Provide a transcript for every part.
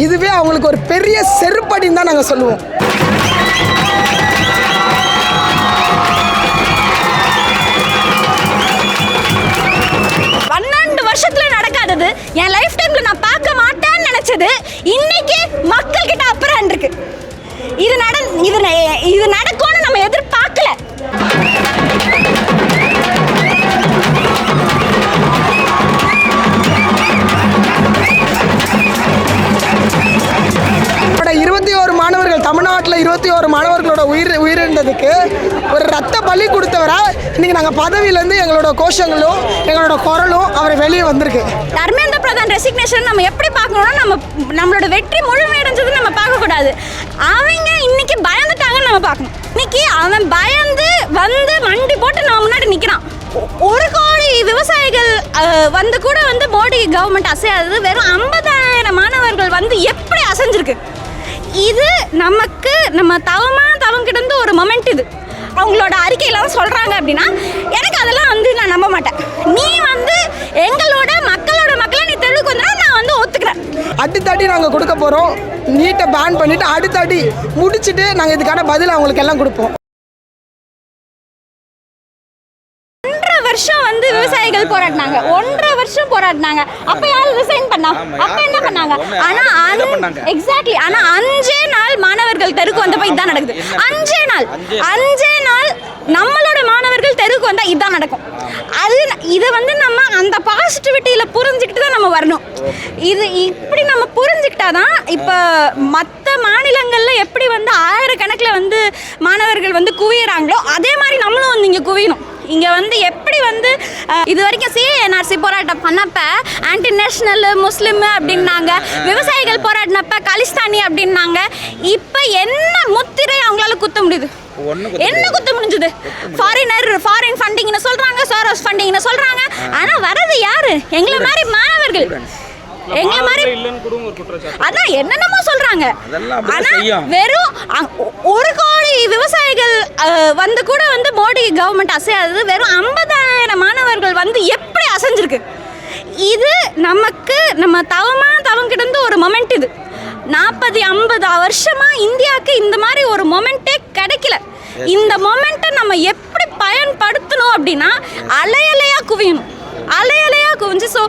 இதுவே அவங்களுக்கு ஒரு பெரிய செருப்படின்னு தான் நாங்கள் சொல்லுவோம். வருஷத்துல நடக்காதது, என் லைஃப் டைம்ல நான் பார்க்க மாட்டேன்னு நினைச்சது இன்னைக்கு மக்கள் கிட்ட அப்புறம் இருக்கு. இது நடக்கும்னு நம்ம எதிர்பார்க்கல. மாணவர்கள் தமிழ்நாட்டில் 21 மாணவர்களோட உயிரிழந்ததுக்கு ஒரு ரத்த பலி கொடுத்தவரை இன்னைக்கு நாங்கள் பதவியிலேருந்து எங்களோட கோஷங்களும் எங்களோட குரலும் அவரை வெளியே வந்திருக்கு. தர்மேந்திர பிரதான் ரெசிக்னேஷன் நம்ம எப்படி பார்க்கணும்னா நம்மளோட வெற்றி முழுமையடைஞ்சது நம்ம பார்க்கக்கூடாது. அவங்க இன்னைக்கு பயந்துட்டாங்கன்னு நம்ம பார்க்கணும். இன்னைக்கு அவன் பயந்து வந்து மண்டி போட்டு நம்ம முன்னாடி நிற்கிறான். 1 கோடி விவசாயிகள் வந்து கூட வந்து மோடி கவர்மெண்ட் அசையாதது வெறும் 50,000 மாணவர்கள் வந்து எப்படி அசைஞ்சிருக்கு. இது நமக்கு நம்ம தவம் கிடந்து ஒரு மொமெண்ட். இது அவங்களோட அறிக்கையெல்லாம் சொல்கிறாங்க அப்படின்னா எனக்கு அதெல்லாம் வந்து நான் நம்ப மாட்டேன். நீ வந்து எங்களோட மக்களை நீ தெளிவுக்கு வந்தா நான் வந்து ஒத்துக்கிறேன். அடுத்தடி நாங்கள் கொடுக்க போகிறோம். நீட்டை பேன் பண்ணிவிட்டு அடுத்தடி முடிச்சுட்டு நாங்கள் இதுக்கான பதில் அவங்களுக்கு எல்லாம் கொடுப்போம். 1.5 வருஷம் வந்து விவசாயிகள் போராடினாங்க. 1.5 வருஷம் போராடினாங்க. அப்ப யாரும் ரிசைன் பண்ணா? அப்ப என்ன பண்ணாங்க? ஆனா எக்ஸாக்ட்லி. ஆனா 5 நாள் மாணவர்கள் தெருக்கு வந்தப்ப இதான் நடக்குது. 5 நாள் நம்மளோட மாணவர்கள் தெருக்கு வந்தா இதான் நடக்கும். இதை வந்து நம்ம அந்த பாசிட்டிவிட்டியில புரிஞ்சுக்கிட்டு தான் நம்ம வரணும். இது இப்படி நம்ம புரிஞ்சுக்கிட்டாதான் இப்ப மற்ற மாநிலங்கள்ல எப்படி வந்து 1000 கணக்கில் வந்து மாணவர்கள் வந்து குவியறாங்களோ அதே மாதிரி நம்மளும் வந்து இங்க குவியணும். இங்கே வந்து எப்படி வந்து இது வரைக்கும் CNRC போராட்டம் பண்ணப்ப ஆன்டி நேஷனல் முஸ்லீம் அப்படின்னாங்க, விவசாயிகள் போராடினப்ப காலிஸ்தானி அப்படின்னாங்க. இப்போ என்ன முத்திரை அவங்களால குத்த முடியுது? என்ன குத்த முடிஞ்சது? ஃபாரின் ஃபண்டிங்னு சொல்றாங்க, சோரோஸ் ஃபண்டிங்னு சொல்றாங்க. ஆனா வரது யாரு? எங்களை மாதிரி மாணவர்கள். எங்களை மாதிரி அதான் என்னென்னமோ சொல்றாங்க. ஆனா வெறும் 1 கோடி விவசாயிகள் வந்து கூட வந்து மோடி கவர்மெண்ட் அசையாதது வெறும் 50,000 மாணவர்கள் வந்து எப்படி அசைஞ்சிருக்கு. இது நமக்கு நம்ம தவம் கிடந்து ஒரு மொமெண்ட். இது 40-50 வருஷமா இந்தியாவுக்கு இந்த மாதிரி ஒரு மொமெண்ட்டே கிடைக்கல. இந்த மொமெண்ட்டை நம்ம எப்படி பயன்படுத்தணும் அப்படின்னா அலையலையா குவியணும். குவிஞ்சு. ஸோ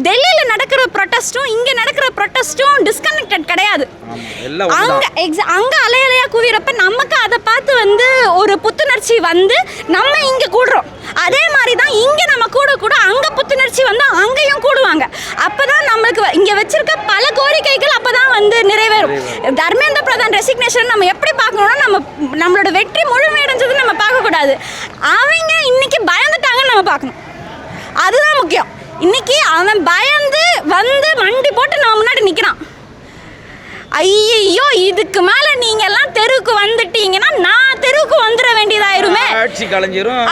டெல்லியில் நடக்கிற ப்ரொட்டஸ்ட்டும் இங்கே நடக்கிற ப்ரொட்டஸ்ட்டும் டிஸ்கனெக்டட் கிடையாது. அங்கே அலையலையாக குவிறப்ப நமக்கு அதை பார்த்து வந்து ஒரு புத்துணர்ச்சி வந்து நம்ம இங்கே கூடுறோம். அதே மாதிரி தான் இங்கே நம்ம கூட அங்கே புத்துணர்ச்சி வந்து அங்கேயும் கூடுவாங்க. அப்போ தான் நம்மளுக்கு இங்கே வச்சிருக்க பல கோரிக்கைகள் அப்போ தான் வந்து நிறைவேறும். தர்மேந்திர பிரதான் ரெசிக்னேஷன் நம்ம எப்படி பார்க்கணும்னா நம்மளோட வெற்றி முழுமையடைஞ்சது நம்ம பார்க்கக்கூடாது. அவங்க இன்னைக்கு பயந்துட்டாங்கன்னு நம்ம பார்க்கணும். அதுதான் முக்கியம். இன்னைக்கு அவன் பயந்து வந்து மண்டி போட்டு நம்ம முன்னாடி நிற்கிறான். ஐயோ இதுக்கு மேல நீங்க எல்லாம் தெருவுக்கு வந்துட்டீங்கன்னா நான் தெருவுக்கு வந்துட வேண்டியதாயிருமே. ஆட்சி கலைஞரும்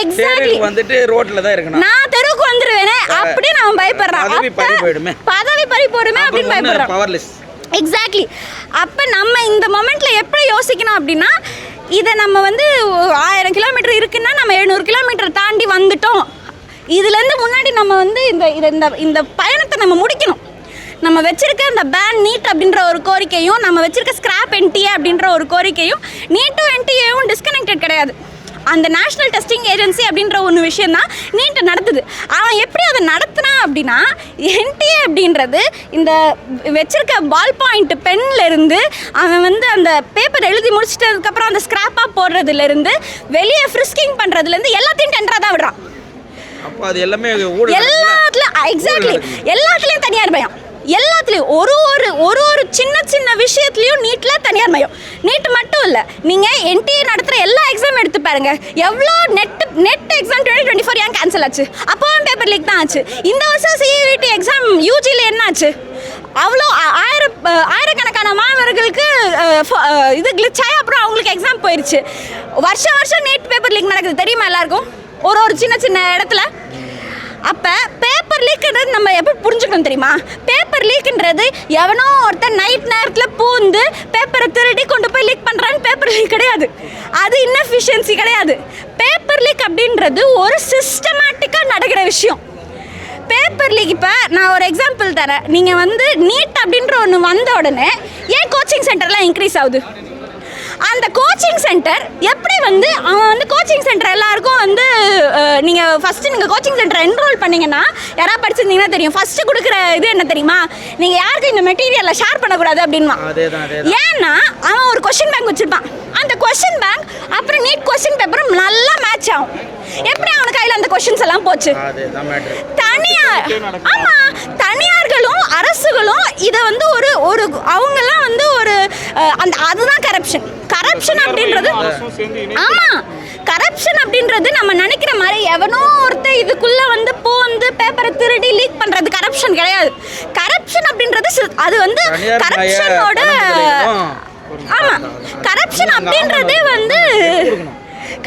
எக்ஸாக்ட்லி வந்துட்டு ரோட்ல தான் இருக்கணும். நான் தெருவுக்கு வந்துருவேனே அப்படி நான் பயப்படுறேன். பதவி பறி போடுமே அப்படின்னு பயப்படுறேன். பவர்லெஸ். எக்ஸாக்ட்லி. அப்ப நம்ம இந்த மொமெண்ட்ல எப்படி யோசிக்கணும் அப்படின்னா இதை நம்ம வந்து 1000 கிலோமீட்டர் இருக்குன்னா நம்ம 700 கிலோமீட்டர் தாண்டி வந்துட்டோம். இதுலேருந்து முன்னாடி நம்ம வந்து இந்த பயணத்தை நம்ம முடிக்கணும். நம்ம வச்சிருக்க இந்த பேன் நீட் அப்படின்ற ஒரு கோரிக்கையும் நம்ம வச்சிருக்க ஸ்கிராப் NTA அப்படின்ற ஒரு கோரிக்கையும் நீட்டும் NTAவும் டிஸ்கனெக்டட் கிடையாது. அந்த நேஷ்னல் டெஸ்டிங் ஏஜென்சி அப்படின்ற ஒன்று விஷயம் தான் நீட்டு நடத்துது. அவன் எப்படி அதை நடத்துனான் அப்படின்னா NTA அப்படின்றது இந்த வச்சிருக்க பால் பாயிண்ட் பென்லேருந்து அவன் வந்து அந்த பேப்பர் எழுதி முடிச்சிட்டதுக்கப்புறம் அந்த ஸ்கிராப்பாக போடுறதுலேருந்து வெளியே ஃப்ரிஸ்கிங் பண்ணுறதுலேருந்து எல்லாத்தையும் டெண்டராக தான் விடுறான். அப்போ அது எல்லாமே எல்லாத்துலையும் எக்ஸாக்ட்லி எல்லாத்துலேயும் தனியார் பயம். எல்லாத்துலேயும் ஒரு சின்ன விஷயத்துலையும் நீட்டில் தனியார் மயம். நீட் மட்டும் இல்லை, நீங்கள் NTA நடத்துகிற எல்லா எக்ஸாம் எடுத்து பாருங்க. எவ்வளோ நெட் எக்ஸாம் 2024 ஏன் கேன்சல் ஆச்சு? அப்போவும் பேப்பர் லீக் தான் ஆச்சு. இந்த வருஷம் CUET எக்ஸாம் UGயில் என்ன ஆச்சு? அவ்வளோ ஆயிரக்கணக்கான மாணவர்களுக்கு இது கிளிச் ஆகி அப்புறம் அவங்களுக்கு எக்ஸாம் போயிடுச்சு. வருஷம் நீட் பேப்பர் லீக் நடக்குது தெரியுமா எல்லாருக்கும்? ஒரு சின்ன இடத்துல. அப்போ பேப்பர் லீக்ன்றது நம்ம எப்படி புரிஞ்சுக்கணும் தெரியுமா? பேப்பர் லீக்ன்றது எவனோ ஒருத்தர் நைட் நேரத்தில் பூந்து பேப்பரை திருடி கொண்டு போய் லீக் பண்ணுறான்னு பேப்பர் லீக் கிடையாது. அது இன்எஃபிஷியன்சி கிடையாது. பேப்பர் லீக் அப்படின்றது ஒரு சிஸ்டமேட்டிக்காக நடக்கிற விஷயம். Paper leak. இப்போ நான் ஒரு எக்ஸாம்பிள் தரேன். நீங்கள் வந்து நீட் அப்படின்ற ஒன்று வந்த உடனே ஏன் கோச்சிங் சென்டர்லாம் இன்க்ரீஸ் ஆகுது? அந்த கோச்சிங் சென்டர் எப்படி வந்து அவன் வந்து கோச்சிங் சென்டர் எல்லாருக்கும் வந்து நீங்கள் ஃபஸ்ட்டு நீங்கள் கோச்சிங் சென்டர் என்ரோல் பண்ணிங்கன்னா யாராவது படிச்சிருந்தீங்கன்னா தெரியும். ஃபஸ்ட்டு கொடுக்குற இது என்ன தெரியுமா? நீங்கள் யாருக்கும் இந்த மெட்டீரியலை ஷேர் பண்ணக்கூடாது அப்படின்மா. ஏன்னா அவன் ஒரு கொஸ்டின் பேங்க் வச்சுருப்பான். அந்த கொஸ்டின் பேங்க் அப்புறம் நீட் கொஸ்டின் பேப்பரும் நல்லா மேட்ச் ஆகும். எப்படி அவனுக்கு கையில் அந்த கொஸ்டின்ஸ் எல்லாம் போச்சு? தனியார்களும் அரசுகளும் இதை வந்து ஒரு அவங்கெல்லாம் வந்து ஒரு அந்த அதுதான் கரப்ஷன் அப்படின்றது. ஆமாம், கரப்ஷன் அப்படின்றது நம்ம நினைக்கிற மாதிரி எவனோ ஒருத்தர் இதுக்குள்ளே வந்து பேப்பரை திருடி லீக் பண்ணுறது கரப்ஷன் கிடையாது. கரப்ஷன் அப்படின்றது அது வந்து கரப்ஷனோட ஆமாம் கரப்ஷன் அப்படின்றதே வந்து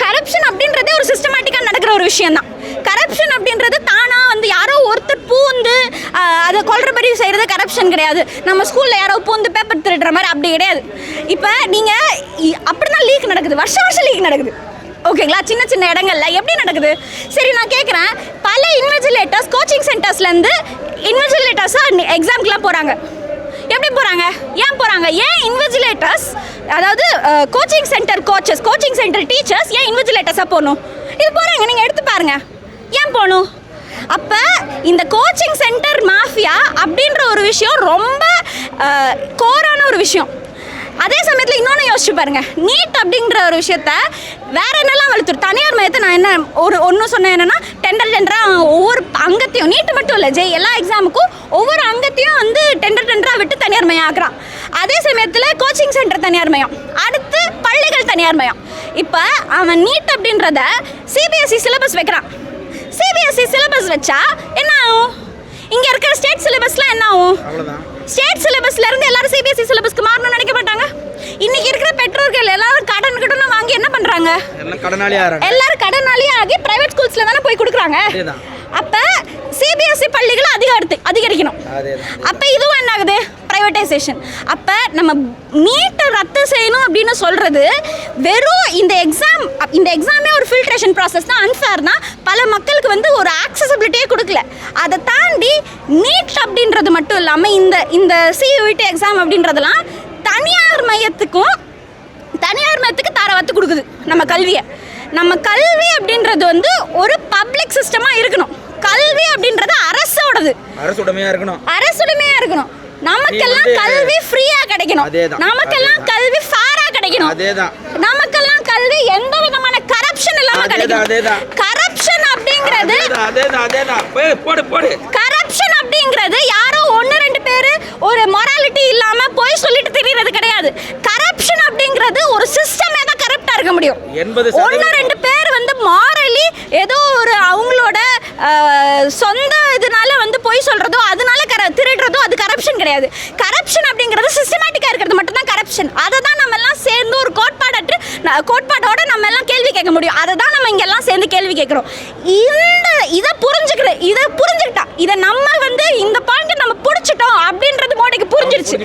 கரப்ஷன் அப்படின்றதே ஒரு சிஸ்டமேட்டிக்காக நடக்கிற ஒரு விஷயம் தான். கரப்ஷன் அப்படின்றது தானாக வந்து யாரோ ஒருத்தர் பூந்து அதை கொல்றபடி செய்கிறது கரப்ஷன் கிடையாது. நம்ம ஸ்கூலில் யாரோ பூந்து பேப்பர் திருடுற மாதிரி அப்படி கிடையாது. இப்போ நீங்கள் அப்படி தான் லீக் நடக்குது, வருஷம் லீக் நடக்குது. ஓகேங்களா? சின்ன சின்ன இடங்கள்ல எப்படி நடக்குது? சரி, நான் கேட்குறேன், பல இன்விஜிலேட்டர்ஸ் கோச்சிங் சென்டர்ஸ்லேருந்து இன்விஜிலேட்டர்ஸாக எக்ஸாம்க்குலாம் போகிறாங்க. எப்படி போகிறாங்க? ஏன் போகிறாங்க? ஏன் இன்விஜிலேட்டர்ஸ், அதாவது coaching centre coaches, coaching centre teachers ஏன் இன்விஜிலேட்டர்ஸாக போகணும்? இது போகிறாங்க, நீங்கள் எடுத்து பாருங்கள். ஏன் போகணும்? அப்போ இந்த கோச்சிங் சென்டர் மாஃபியா அப்படின்ற ஒரு விஷயம் ரொம்ப கோரான ஒரு விஷயம். அதே சமயத்தில் இன்னொன்று யோசிச்சு பாருங்க, நீட் அப்படிங்கிற ஒரு விஷயத்த வேற என்னெல்லாம் வலுத்துரும். தனியார் மையத்தை நான் என்ன ஒன்று சொன்னேன் என்னன்னா, டெண்டராக ஒவ்வொரு அங்கத்தையும், நீட்டு மட்டும் இல்லை, எல்லா எக்ஸாமுக்கும் ஒவ்வொரு அங்கத்தையும் வந்து டெண்டராக விட்டு தனியார் மையம் ஆக்குறான். அதே சமயத்தில் கோச்சிங் சென்டர் தனியார் மையம், அடுத்து பள்ளிகள் தனியார் மையம். இப்போ அவன் நீட் அப்படின்றத சிபிஎஸ்சி சிலபஸ் வைக்கிறான். சிபிஎஸ்சி சிலபஸ் வச்சா என்ன ஆகும்? இங்கே இருக்கிற ஸ்டேட் சிலபஸ்லாம் என்ன ஆகும்? ஸ்டேட் சிலபஸ்ல இருந்து எல்லாரும் சிபிஎஸ்சி சிலபஸ்க்கு மாறணும்னு நினைக்க மாட்டாங்க. இன்னைக்கு இருக்கிற பெற்றோர்கள் எல்லாரும் கடன் வாங்கி என்ன பண்றாங்க? எல்லாரும் கடனாளியே ஆகி பிரைவேட் ஸ்கூல்ஸ்ல தானே போய் கொடுக்குறாங்க. அப்ப சிபிஎஸ்சி பள்ளிகளை அதிகரிக்கணும். அப்ப இதுவும் என்ன ஆகுது? பிரைவேட்டைசேஷன். அப்ப நம்ம நீட்டை ரத்து செய்யணும் அப்படின்னு சொல்றது வெறும் இந்த எக்ஸாமே ஒரு ஃபில்ட்ரேஷன் ப்ராசஸ் தான். அன்ஃபேர் தான், பல மக்களுக்கு வந்து ஒரு ஆக்சசிபிலிட்டியே கொடுக்கல. அதை தாண்டி நீட் அப்படின்றது மட்டும் இல்லாமல் இந்த சியூஇடி எக்ஸாம் அப்படின்றதெல்லாம் தனியார் மையத்துக்கு தாரவாத்து கொடுக்குது நம்ம கல்வி அப்படின்றது வந்து ஒரு பப்ளிக் சிஸ்டமாக இருக்கணும். கல்வி அப்படின்றது அரசுடைமையா இருக்கணும். நமக்கெல்லாம் கல்வி ஃப்ரீயா கிடைக்கணும். நமக்கெல்லாம் கல்வி ஃபேரா கிடைக்கணும். நமக்கெல்லாம் கல்வி எந்த விதமான கரப்ஷன் இல்லாம கிடைக்கணும். கரப்ஷன் அப்படிங்கிறது யாரோ 1-2 பேர் ஒரு மொராலிட்டி இல்லாம போய் சொல்லிட்டு தெரியறது கிடையாது. கரப்ஷன் அப்படிங்கிறது ஒரு சிஸ்டமே தான் கரப்டா இருக்க முடியும். 1-2 பேர் வந்து மாரலி ஏதோ ஒரு அவங்களோட சொந்த இதனால வந்து போய் சொல்றதோ அதனால திருடுறதோ அது கரப்ஷன் கிடையாது. கரப்ஷன் அப்படிங்கிறது சிஸ்டமேட்டிக்கா இருக்கிறது மட்டும் தான் கரப்ஷன். அதை தான் நம்ம எல்லாம் சேர்ந்து ஒரு கோட்பாடோட நம்ம எல்லாம் கேள்வி கேட்க முடியும். அதை தான் நம்ம இங்க எல்லாம் சேர்ந்து கேள்வி கேட்கிறோம். இதை புரிஞ்சுக்கிட்டா இதை நம்ம வந்து இந்த பாயிண்ட் நம்ம புடிச்சிட்டோம் அப்படின்றது மோடிக்கு புரிஞ்சிருச்சு.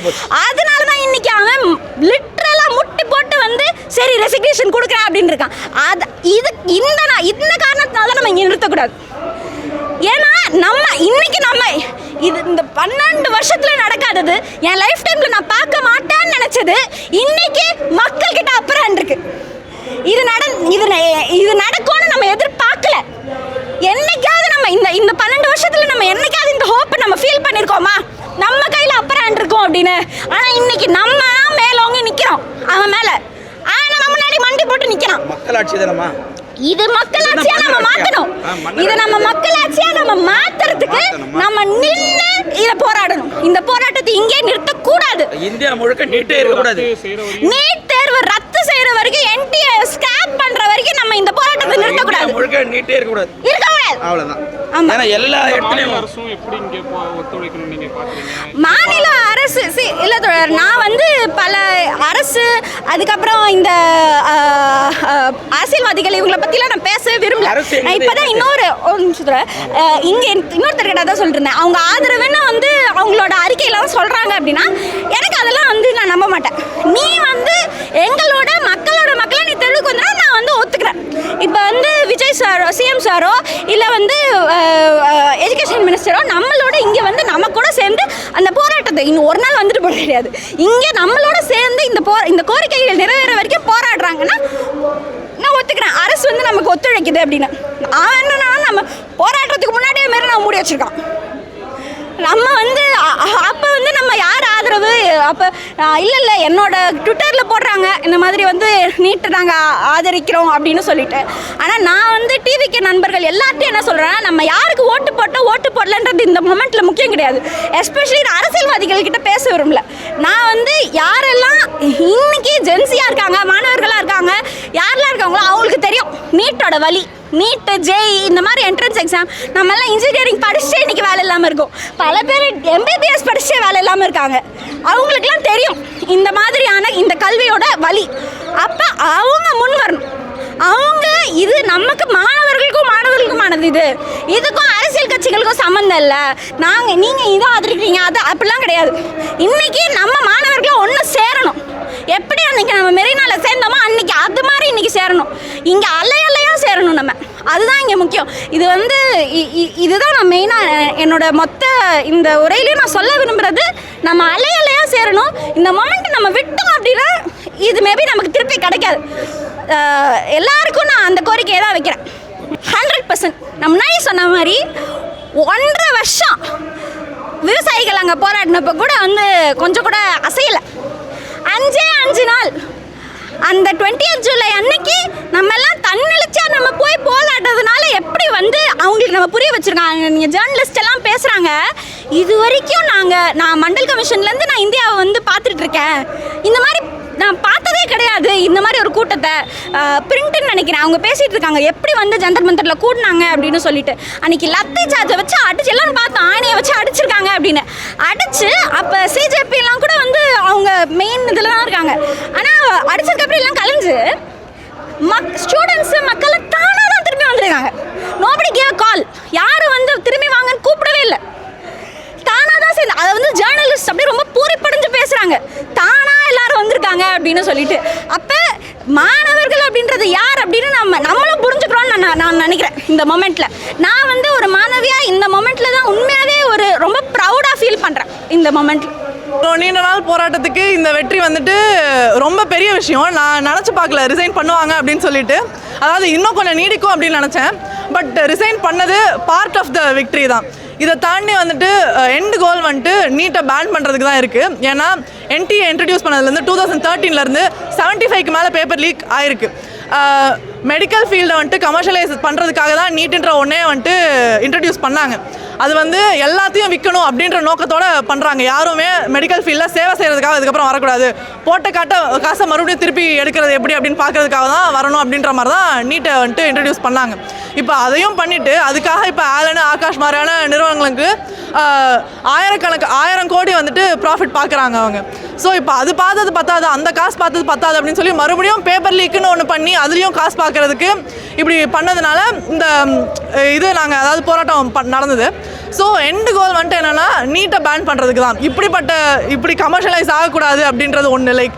அதனால தான் இன்னைக்கு அவன் லிட்டரலா முட்டி போட்டு வந்து சரி ரெசிக்னேஷன் கொடுக்குறேன் அப்படின்னு இருக்கான். இந்த காரணத்தினால நம்ம இங்க நிறுத்தக்கூடாது. ஏன்னா இந்த 12 வருஷத்துல நடக்காதது, என் லைஃப் டைம்ல நான் பார்க்க மாட்டேன்னு நினைச்சது இன்னைக்கு மக்கள் கிட்ட அப்புறம் இருக்கு. இது நடக்கும்னு நம்ம எதிர்பார்க்கல. என்னைக்காவது நம்ம இந்த 12 வருஷத்துல நம்ம என்னைக்காவது இந்த ஹோப்பை நம்ம ஃபீல் பண்ணிருக்கோமா? நம்ம கையில அப்புறம் இருக்கும் அப்படின்னு. ஆனா இன்னைக்கு நம்ம மேலோங்கி நிக்கிறோம் அவன் மேல. ஆனா நம்ம முன்னாடி மண்டி போட்டு நிக்கிறான். மக்களாட்சி தானமா இது? மக்களாட்சியா நம்ம மாத்தணும். இதை நம்ம மக்களாட்சியா நம்ம மாத்துறதுக்கு நம்ம நின்று இதை போராடணும். இந்த போராட்டத்தை இங்கே நிறுத்தக்கூடாது. இந்தியா முழுக்க நீட்டே இருக்கக்கூடாது. நீட் தேர்வு ரத்து செய்யற வரைக்கும், என்டிஏ ஸ்கிராப் பண்ற வரைக்கும் நம்ம இந்த போராட்டத்தை நிறுத்தக்கூடாது. முழுக்க நீட்டே இருக்கக்கூடாது. அவ்வளவுதான். ஏன்னா எல்லா இடத்துலயும் அரசும் எப்படி இங்கே ஒத்துழைக்கணும் நீங்க பாக்குறீங்க? மாநில அரசு இல்ல தோழர், நான் வந்து பல அரசு அதுக்கப்புறம் இந்த அரசியல்வாதிகள் இவங்களை பத்திலாம் நான் பேசவே விரும்பல. நான் இப்பதான் இன்னொரு இங்க இன்னொருத்தர்கிட்ட தான் சொல்லிட்டு அவங்க ஆதரவுன்னு வந்து அவங்களோட அறிக்கையில சொல்றாங்க அப்படின்னா எனக்கு அதெல்லாம் வந்து நான் நம்ப மாட்டேன். நீ வந்து மக்களோட மக்களை நீ தெருவுக்கு வந்தா நான் வந்து ஒத்துக்கிறேன். இப்போ வந்து விஜய் சிஎம் சாரோ இல்லை வந்து எஜுகேஷன் மினிஸ்டரோ நம்மளோட இங்கே வந்து நம்ம கூட சேர்ந்து அந்த போராட்டத்தை இன்னும் ஒரு நாள் வந்துட்டு போட கிடையாது, இங்கே நம்மளோட சேர்ந்து இந்த கோரிக்கைகள் நிறைவேற வரைக்கும் போராடுறாங்கன்னா நான் ஒத்துக்கிறேன். அரசு வந்து நமக்கு ஒத்துழைக்குது அப்படின்னு. நான் என்னன்னா நம்ம போராட்டத்துக்கு முன்னாடியே மாரி நான் மூடி வச்சிருக்கோம். நம்ம வந்து அப்போ வந்து நம்ம யார் ஆதரவு அப்போ இல்லை என்னோட ட்விட்டரில் போடுறாங்க இந்த மாதிரி வந்து நீட்டை நாங்கள் ஆதரிக்கிறோம் அப்படின்னு சொல்லிட்டு. ஆனால் நான் வந்து டிவிக்கு நண்பர்கள் எல்லார்ட்டையும் என்ன சொல்கிறேன்னா, நம்ம யாருக்கு ஓட்டு போட்டோம் ஓட்டு போடலன்றது இந்த மொமெண்ட்டில் முக்கியம் கிடையாது. எஸ்பெஷலி அரசியல்வாதிகள் கிட்ட பேச விரும்பல. நான் வந்து யாரெல்லாம் இன்னைக்கு ஜென்சியாக இருக்காங்க, மாணவர்களாக இருக்காங்க, யாரெல்லாம் இருக்காங்களோ அவங்களுக்கு தெரியும் நீட்டோட வலி. நீட்டு ஜேஇ இந்த மாதிரி என்ட்ரன்ஸ் எக்ஸாம் நம்மெல்லாம் இன்ஜினியரிங் படிச்சுட்டே இன்றைக்கி வேலை இல்லாமல் இருக்கும். பல பேர் எம்பிபிஎஸ் படிச்சுட்டே வேலை இல்லாமல் இருக்காங்க. அவங்களுக்குலாம் தெரியும் இந்த மாதிரியான இந்த கல்வியோட வலி. அப்போ அவங்க முன் வரணும். அவங்க இது நமக்கு மாணவர்களுக்குமானது, இதுக்கும் அரசியல் கட்சிகளுக்கும் சம்மந்தம் இல்லை. நீங்கள் இதை ஆதரிக்கிறீங்க அது அப்படிலாம் கிடையாது. இன்றைக்கி நம்ம மாணவர்களும் ஒன்று சேரணும். எப்படி அன்றைக்கி நம்ம மெரினாவில் சேர்ந்தோமோ அன்றைக்கி அது மாதிரி இன்றைக்கி சேரணும். இங்கே அலையலையாக சேரணும் நம்ம. அதுதான் இங்கே முக்கியம். இது வந்து இதுதான் நான் மெயினாக என்னோட மொத்த இந்த உரையிலையும் நான் சொல்ல விரும்புகிறது. நம்ம அலையலையாக சேரணும். இந்த மொமெண்ட் நம்ம விட்டோம் அப்படின்னா இது மேபி நமக்கு திருப்பி கிடைக்காது. எல்லாருக்கும் நான் அந்த கோரிக்கையை தான் வைக்கிறேன். 100% நான் முன்னாடி சொன்ன மாதிரி 1.5 வருஷம் விவசாயிகள் அங்கே போராடினப்போ கூட வந்து கொஞ்சம் கூட அசையலை. 5 நாள் அந்த 20th ஜூலை அன்னைக்கு நம்ம எல்லாம் தன்னெழுச்சா நம்ம போய் போராடுறதுனால எப்படி வந்து அவங்களுக்கு நம்ம புரிய வச்சுருக்காங்க. நீங்கள் ஜேர்னலிஸ்ட் எல்லாம் பேசுகிறாங்க, இது வரைக்கும் நான் மண்டல் கமிஷன்லேருந்து நான் இந்தியாவை வந்து பார்த்துட்ருக்கேன், இந்த மாதிரி நான் பார்த்ததே கிடையாது இந்த மாதிரி ஒரு கூட்டத்தை. பிரிண்ட்டுன்னு நினைக்கிறேன் அவங்க பேசிகிட்டு இருக்காங்க எப்படி வந்து ஜந்தர் மந்தரில் கூட்டினாங்க அப்படின்னு சொல்லிட்டு. அன்றைக்கி லத்தி சார்ஜை வச்சு அடிச்சு எல்லாம் பார்த்தோம், ஆணையை வச்சு அடிச்சிருக்காங்க அப்படின்னு அடிச்சு. அப்போ சிஜேபிலாம் கூட வந்து அவங்க மெயின் இதில் தான் இருக்காங்க. ஆனால் அடிச்சதுக்கப்புறம் எல்லாம் கலைஞ்சு ஸ்டூடெண்ட்ஸு மக்களை தானாக தான் திரும்பி வந்துருக்காங்க. நோபடி கேவ் கால், யாரும் வந்து திரும்பி வாங்கன்னு கூப்பிடவே இல்லை. தானாக தான் சேர்ந்து அதை வந்து ஜேர்னலிஸ்ட் அப்படியே ரொம்ப பூரிப்படைஞ்சு பேசுகிறாங்க, தானாக எல்லாரும் வந்திருக்காங்க அப்படின்னு சொல்லிட்டு. அப்போ மாணவர்கள் அப்படின்றது யார் அப்படின்னு நம்மளும் புரிஞ்சுக்கிறோன்னு நான் நினைக்கிறேன். இந்த மொமெண்ட்டில் நான் வந்து ஒரு மாணவியாக இந்த மொமெண்ட்டில் தான் உண்மையாகவே ஒரு ரொம்ப ப்ரௌடாக ஃபீல் பண்ணுறேன். இந்த மொமெண்ட்டில் நீண்ட நாள் போராட்டத்துக்கு இந்த வெற்றி வந்துட்டு ரொம்ப பெரிய விஷயம். நான் நினச்சி பார்க்கல ரிசைன் பண்ணுவாங்க அப்படின்னு சொல்லிட்டு. அதாவது இன்னும் கொஞ்சம் நீடிக்கும் அப்படின்னு நினச்சேன். பட் ரிசைன் பண்ணது பார்ட் ஆஃப் த விக்ட்ரி தான். இதை தாண்டி வந்துட்டு எண்ட் கோல் வந்துட்டு நீட்டை பேன் பண்ணுறதுக்கு தான் இருக்குது. ஏன்னா என்டிஏ இன்ட்ரடியூஸ் பண்ணதுலேருந்து 2013 75க்கு மேலே பேப்பர் லீக் ஆயிருக்கு. மெடிக்கல் ஃபீல்டை வந்துட்டு கமர்ஷியலைஸ் பண்ணுறதுக்காக தான் நீட்டுன்ற ஒன்றே வந்துட்டு இன்ட்ரடியூஸ் பண்ணாங்க. அது வந்து எல்லாத்தையும் விற்கணும் அப்படின்ற நோக்கத்தோடு பண்ணுறாங்க. யாருமே மெடிக்கல் ஃபீல்டில் சேவை செய்கிறதுக்காக அதுக்கப்புறம் வரக்கூடாது, போட்ட காசை மறுபடியும் திருப்பி எடுக்கிறது எப்படி அப்படின்னு பார்க்கறதுக்காக தான் வரணும் அப்படின்ற மாதிரி தான் நீட்டை வந்துட்டு இன்ட்ரடியூஸ் பண்ணாங்க. இப்போ அதையும் பண்ணிவிட்டு அதுக்காக இப்போ ஆலன் ஆகாஷ் மாதிரியான நிறுவனங்களுக்கு 1000 கோடி வந்துட்டு ப்ராஃபிட் பார்க்குறாங்க அவங்க. ஸோ இப்போ அது பார்த்தது பத்தாது, அந்த காசு பார்த்தது பத்தாது அப்படின்னு சொல்லி மறுபடியும் பேப்பர் லீக்குன்னு ஒன்று பண்ணி அதுலேயும் காசு பார்க்குறதுக்கு இப்படி பண்ணதுனால இந்த இது நாங்கள் அதாவது போராட்டம் நடந்தது. ஸோ எண்டு கோல் வந்துட்டு என்னென்னா நீட்டை பேன் பண்ணுறதுக்கு தான். இப்படி கமர்ஷியலைஸ் ஆகக்கூடாது அப்படின்றது ஒன்று. லைக்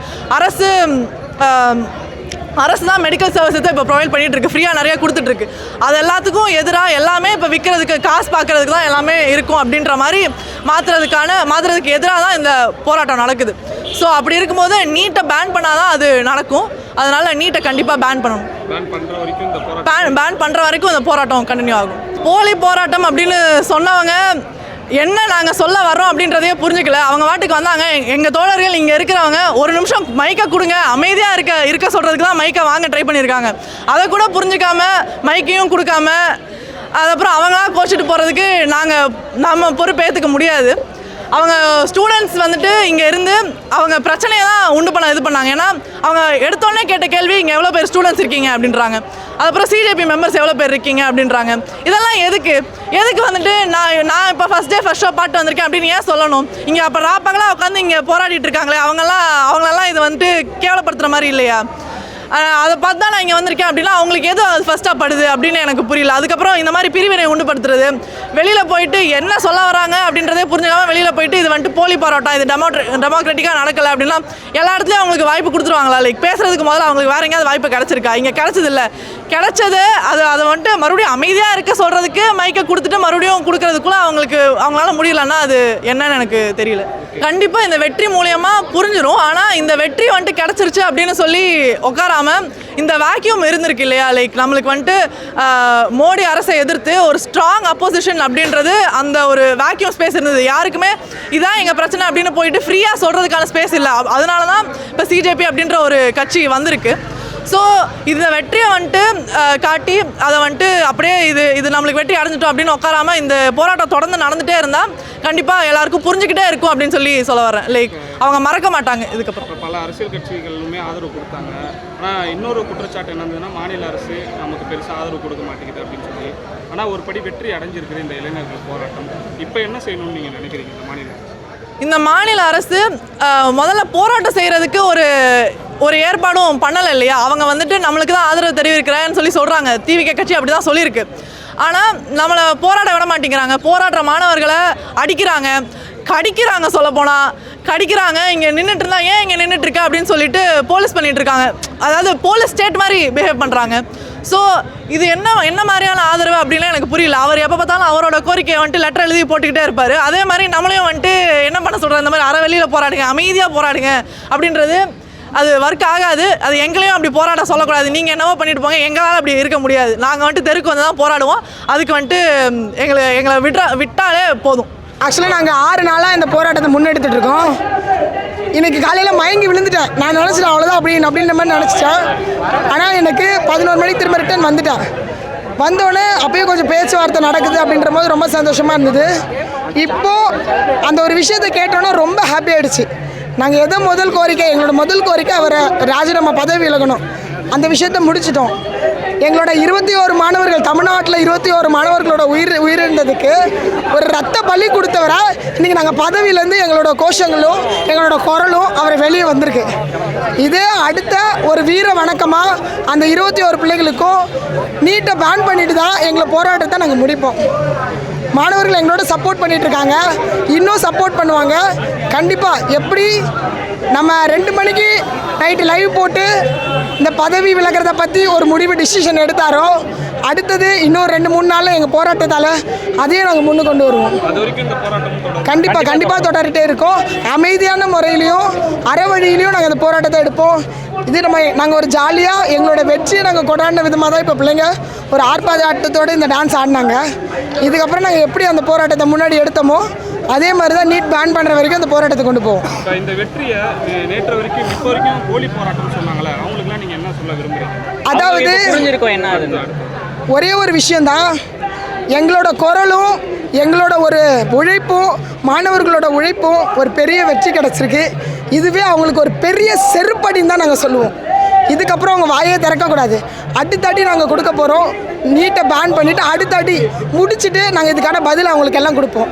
அரசு தான் மெடிக்கல் சர்வீஸை இப்போ ப்ரொவைட் பண்ணிகிட்டு இருக்கு, ஃப்ரீயாக நிறையா கொடுத்துட்ருக்கு. அது எல்லாத்துக்கும் எதிராக எல்லாமே இப்போ விற்கிறதுக்கு காசு பார்க்குறதுக்கு தான் எல்லாமே இருக்கும் அப்படின்ற மாதிரி மாற்றுறதுக்கு எதிராக தான் இந்த போராட்டம் நடக்குது. ஸோ அப்படி இருக்கும்போது நீட்டை பேன் பண்ணால் தான் அது நடக்கும். அதனால் நீட்டை கண்டிப்பாக பேன் பண்ணணும். பேன் பண்ணுற வரைக்கும் இந்த போராட்டம் கண்டினியூ ஆகும். போலி போராட்டம் அப்படின்னு சொன்னவங்க என்ன நாங்கள் சொல்ல வர்றோம் அப்படின்றதையே புரிஞ்சுக்கல. அவங்க வாட்டுக்கு வந்தாங்க. எங்கள் தோழர்கள் இங்கே இருக்கிறவங்க ஒரு நிமிஷம் மைக்கை கொடுங்க, அமைதியாக இருக்க சொல்கிறதுக்கு தான் மைக்கை வாங்க ட்ரை பண்ணியிருக்காங்க. அதை கூட புரிஞ்சுக்காம மைக்கையும் கொடுக்காம அதுக்கப்புறம் அவங்களா கோச்சிட்டு போகிறதுக்கு நம்ம பொறுப்பேற்றுக்க முடியாது. அவங்க ஸ்டூடெண்ட்ஸ் வந்துட்டு இங்கே இருந்து அவங்க பிரச்சனையை தான் உண்டு பண்ணாங்க. ஏன்னா அவங்க எடுத்தோடனே கேட்ட கேள்வி இங்கே எவ்வளோ பேர் ஸ்டூடெண்ட்ஸ் இருக்கீங்க அப்படின்றாங்க. அதுக்கப்புறம் சிஜேபி மெம்பர்ஸ் எவ்வளோ பேர் இருக்கீங்க அப்படின்றாங்க. இதெல்லாம் எதுக்கு வந்துட்டு நான் இப்போ ஃபஸ்ட் ஷோ பாட்டு வந்திருக்கேன் அப்படின்னு ஏன் சொல்லணும்? இங்கே அப்போ ராப்பாங்களாம் உட்காந்து இங்கே போராடிட்டு இருக்காங்களே அவங்களெல்லாம் இது வந்துட்டு கேவலப்படுத்துகிற மாதிரி இல்லையா? அதை பார்த்து தான் நான் இங்கே வந்திருக்கேன் அப்படின்னா அவங்களுக்கு எது அது ஃபஸ்ட்டாக படுது அப்படின்னு எனக்கு புரியல. அதுக்கப்புறம் இந்த மாதிரி பிரிவினை உண்டுபடுத்துறது, வெளியில் போயிட்டு என்ன சொல்ல வராங்க அப்படின்றதே புரிஞ்சுக்காமல் வெளியில் போயிட்டு இது வந்துட்டு போலி போராட்டம், இது டெமோக்ராட்டிக்காக நடக்கலை அப்படின்னா எல்லா இடத்துலையும் அவங்களுக்கு வாய்ப்பு கொடுத்துருவாங்களா? லைக் பேசுறதுக்கு முதல்ல அவங்களுக்கு வேற எங்கேயாவது வாய்ப்பு கிடச்சிருக்கா? இங்கே கிடச்சதில்ல. கிடைச்சது அதை வந்துட்டு மறுபடியும் அமைதியாக இருக்க சொல்கிறதுக்கு மைக்கை கொடுத்துட்டு மறுபடியும் கொடுக்கறதுக்குள்ளே அவங்களால முடியலன்னா அது என்னன்னு எனக்கு தெரியல. கண்டிப்பாக இந்த வெற்றி மூலியமாக புரிஞ்சிடும். ஆனால் இந்த வெற்றி வந்துட்டு கிடச்சிருச்சு அப்படின்னு சொல்லி உட்காராம இந்த வேக்யூம் இருந்திருக்கு இல்லையா, லைக் நம்மளுக்கு வந்துட்டு மோடி அரசை எதிர்த்து ஒரு ஸ்ட்ராங் அப்போசிஷன் அப்படின்றது அந்த ஒரு வேக்யூம் ஸ்பேஸ் இருந்தது. யாருக்குமே இதான் எங்கள் பிரச்சனை அப்படின்னு போயிட்டு ஃப்ரீயாக சொல்கிறதுக்கான ஸ்பேஸ் இல்லை. அதனால தான் இப்போ சிஜேபி அப்படின்ற ஒரு கட்சி வந்திருக்கு. ஸோ இந்த வெற்றியை வந்துட்டு காட்டி அதை வந்துட்டு அப்படியே இது நம்மளுக்கு வெற்றி அடைஞ்சிட்டோம் அப்படின்னு உட்காராம இந்த போராட்டம் தொடர்ந்து நடந்துகிட்டே இருந்தால் கண்டிப்பாக எல்லாருக்கும் புரிஞ்சுக்கிட்டே இருக்கும் அப்படின்னு சொல்ல வரேன். லைக் அவங்க மறக்க மாட்டாங்க இதுக்கப்புறம். பல அரசியல் கட்சிகளுமே ஆதரவு கொடுத்தாங்க. ஆனால் இன்னொரு குற்றச்சாட்டு என்னதுன்னா மாநில அரசு நமக்கு பெருசாக ஆதரவு கொடுக்க மாட்டேங்குது அப்படின்னு சொல்லி. ஆனால் ஒரு படி வெற்றி அடைஞ்சிருக்கிற இந்த இளைஞர்கள் போராட்டம் இப்போ என்ன செய்யணும்னு நீங்கள் நினைக்கிறீங்க? இந்த மாநில அரசு முதல்ல போராட்டம் செய்கிறதுக்கு ஒரு ஏற்பாடும் பண்ணலை இல்லையா. அவங்க வந்துட்டு நம்மளுக்கு தான் ஆதரவு தெரிவிக்கிறேன்னு சொல்கிறாங்க. டிவிகே கட்சி அப்படி தான் சொல்லியிருக்கு. ஆனால் நம்மளை போராட விட மாட்டேங்கிறாங்க. போராடுற மாணவர்களை அடிக்கிறாங்க, கடிக்கிறாங்க, சொல்லப்போனால் கடிக்கிறாங்க. இங்கே நின்றுட்டு இருந்தால் ஏன் இங்கே நின்றுட்டுருக்க அப்படின்னு சொல்லிட்டு போலீஸ் பண்ணிகிட்டு இருக்காங்க. அதாவது போலீஸ் ஸ்டேட் மாதிரி பிஹேவ் பண்ணுறாங்க. ஸோ இது என்ன மாதிரியான ஆதரவு அப்படின்லாம் எனக்கு புரியல. அவர் எப்போ பார்த்தாலும் அவரோட கோரிக்கையை வந்துட்டு லெட்டர் எழுதி போட்டுக்கிட்டே இருப்பார். அதே மாதிரி நம்மளையும் வந்துட்டு என்ன பண்ண சொல்கிறார், இந்த மாதிரி அரை வெளியில் போராடுங்க, அமைதியாக போராடுங்க அப்படின்றது அது ஒர்க் ஆகாது. அது எங்களையும் அப்படி போராட சொல்லக்கூடாது. நீங்கள் என்னவோ பண்ணிட்டு போங்க, எங்களால் அப்படி இருக்க முடியாது. நாங்கள் வந்துட்டு தெருக்கு வந்து தான் போராடுவோம். அதுக்கு வந்துட்டு எங்களை விட்டாலே போதும். ஆக்சுவலாக நாங்கள் 6 நாளாக இந்த போராட்டத்தை முன்னெடுத்துட்டு இருக்கோம். இன்றைக்கி காலையில் மயங்கி விழுந்துட்டேன். நான் நினச்சிட்டேன் அவ்வளோதான் அப்படின்ற மாதிரி நினச்சிட்டேன். ஆனால் எனக்கு 11 மணிக்கு திரும்ப ரிட்டர்ன் வந்துட்டேன். வந்தோடனே அப்போயே கொஞ்சம் பேச்சுவார்த்தை நடக்குது அப்படின்ற போது ரொம்ப சந்தோஷமாக இருந்தது. இப்போது அந்த ஒரு விஷயத்தை கேட்டோன்னா ரொம்ப ஹாப்பி ஆகிடுச்சு. நாங்கள் எங்களோட முதல் கோரிக்கை அவரை ராஜினாமா பதவி விலகணும். அந்த விஷயத்தை முடிச்சிட்டோம். எங்களோட 21 மாணவர்கள், தமிழ்நாட்டில் 21 மாணவர்களோட உயிரிழந்ததுக்கு ஒரு ரத்த பலி கொடுத்தவரை இன்றைக்கி நாங்கள் பதவியிலேருந்து எங்களோட கோஷங்களும் எங்களோட குரலும் அவரை வெளியே வந்திருக்கு. இதே அடுத்த ஒரு வீர வணக்கமாக அந்த 21 பிள்ளைகளுக்கும் நீட்டை பேன் பண்ணிட்டு தான் எங்களை போராட்டத்தை நாங்கள் முடிப்போம். மாணவர்கள் எங்களோட சப்போர்ட் பண்ணிகிட்ருக்காங்க, இன்னும் சப்போர்ட் பண்ணுவாங்க. கண்டிப்பாக எப்படி நம்ம 2 மணிக்கு நைட்டு லைவ் போட்டு இந்த பதவி விலகிறத பற்றி ஒரு டிசிஷன் எடுத்தாரோ, அடுத்தது இன்னும் 2-3 நாளில் எங்கள் போராட்டத்தால் அதையும் நாங்கள் முன்னு கொண்டு வருவோம். கண்டிப்பாக தொடர்கிட்டே இருக்கோம். அமைதியான முறையிலையும் அறவழியிலையும் நாங்கள் இந்த போராட்டத்தை எடுப்போம். இது நாங்கள் ஒரு ஜாலியாக எங்களோட வெற்றியை நாங்கள் கொண்டாடின விதமாக தான் இப்போ பிள்ளைங்க ஒரு ஆர்ப்பாட்டத்தோடு இந்த டான்ஸ் ஆடினாங்க. இதுக்கப்புறம் நாங்கள் எப்படி அந்த போராட்டத்தை முன்னாடி எடுத்தோமோ அதே மாதிரி தான் நீட் பேன் பண்ணுற வரைக்கும் அந்த போராட்டத்தை கொண்டு போவோம். இந்த வெற்றியை நேற்று வரைக்கும் இப்போ வரைக்கும் போலி போராட்டம் சொன்னாங்களே, அவங்களுக்குலாம் நீங்கள் என்ன சொல்ல விரும்புகிறீங்க? அதாவது ஒரே ஒரு விஷயந்தான், எங்களோட குரலும் எங்களோட ஒரு உழைப்பும் மாணவர்களோட உழைப்பும் ஒரு பெரிய வெற்றி கிடச்சிருக்கு. இதுவே அவங்களுக்கு ஒரு பெரிய செருப்படின்னு தான் நாங்கள் சொல்லுவோம். இதுக்கப்புறம் அவங்க வாயே திறக்கக்கூடாது. அடுத்தடி நாங்கள் கொடுக்க போகிறோம். நீட்டை பேன் பண்ணிவிட்டு அடுத்தடி முடிச்சுட்டு நாங்கள் இதுக்கான பதில் அவங்களுக்கு எல்லாம் கொடுப்போம்.